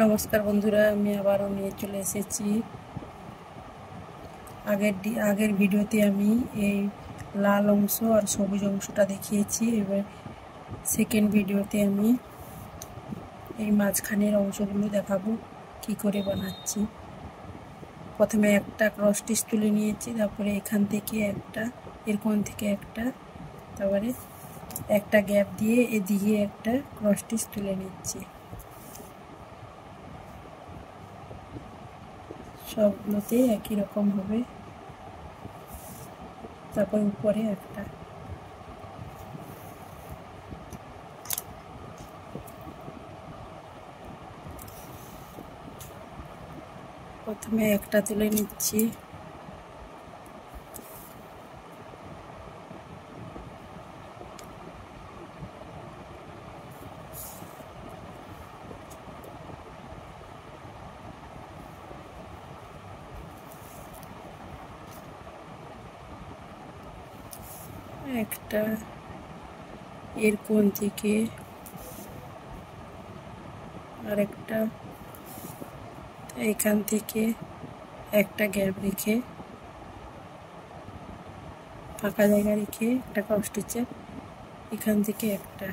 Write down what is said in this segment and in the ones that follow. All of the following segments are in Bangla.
নমস্কার বন্ধুরা, আমি আবারও নিয়ে চলে এসেছি। আগের ভিডিওতে আমি এই লাল অংশ আর সবুজ অংশটা দেখিয়েছি। এবার সেকেন্ড ভিডিওতে আমি এই মাঝখানের অংশগুলো দেখাবো কি করে বানাচ্ছি। প্রথমে একটা ক্রস স্টিচ তুলে নিয়েছি, তারপরে এখান থেকে একটা, এর কোণ থেকে একটা, তারপরে একটা গ্যাপ দিয়ে এদিকে একটা ক্রস স্টিচ তুলে নিচ্ছি। সবগুলোতে একই রকম হবে। তারপর উপরে একটা, প্রথমে একটা তুলে নিচ্ছি, একটা এর কোণ থেকে আরেকটা, এখান থেকে একটা গ্যাপ রেখে ফাঁকা জায়গা রেখে একটা ক্রস স্টিচের এখান থেকে একটা,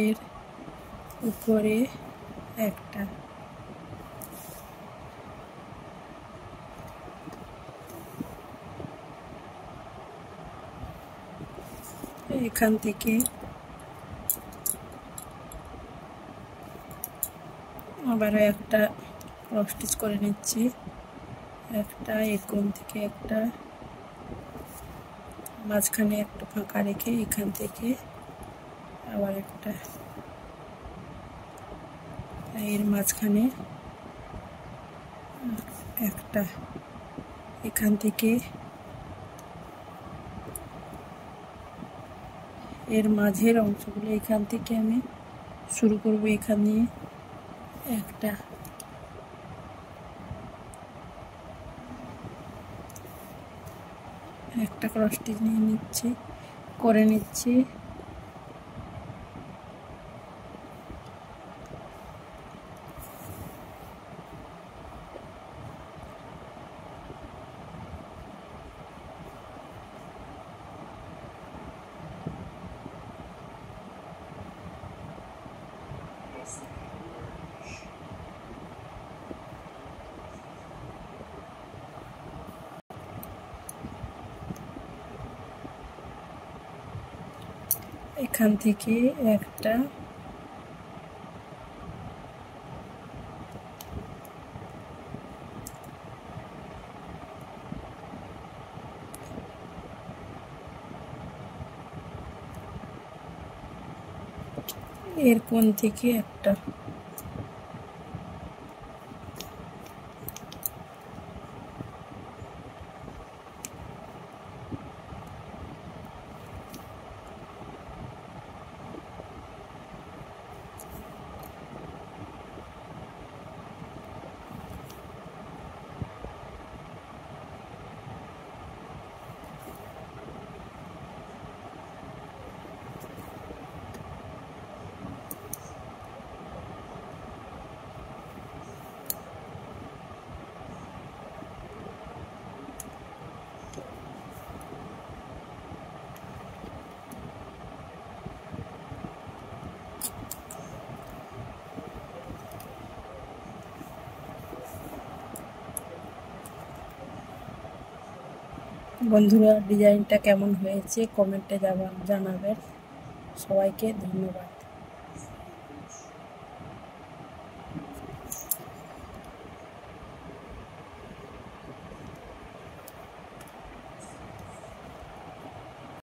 এর উপরে একটা, এখান থেকে আবারও একটা ক্রস স্টিচ করে নিচ্ছি, একটা এর কোণ থেকে একটা, মাঝখানে একটু ফাঁকা রেখে এখান থেকে আবার একটা, এর মাঝখানে একটা, এখান থেকে এর মাঝের অংশগুলো এখান থেকে আমি শুরু করব। এখানে একটা, একটা ক্রস স্টিচ নিয়ে নিচ্ছি, করে নিচ্ছি, এখান থেকে একটা, এর কোণ থেকে একটা, বন্ধুরা ডিজাইনটা কেমন হয়েছে কমেন্টে জানাবেন। সবাইকে ধন্যবাদ।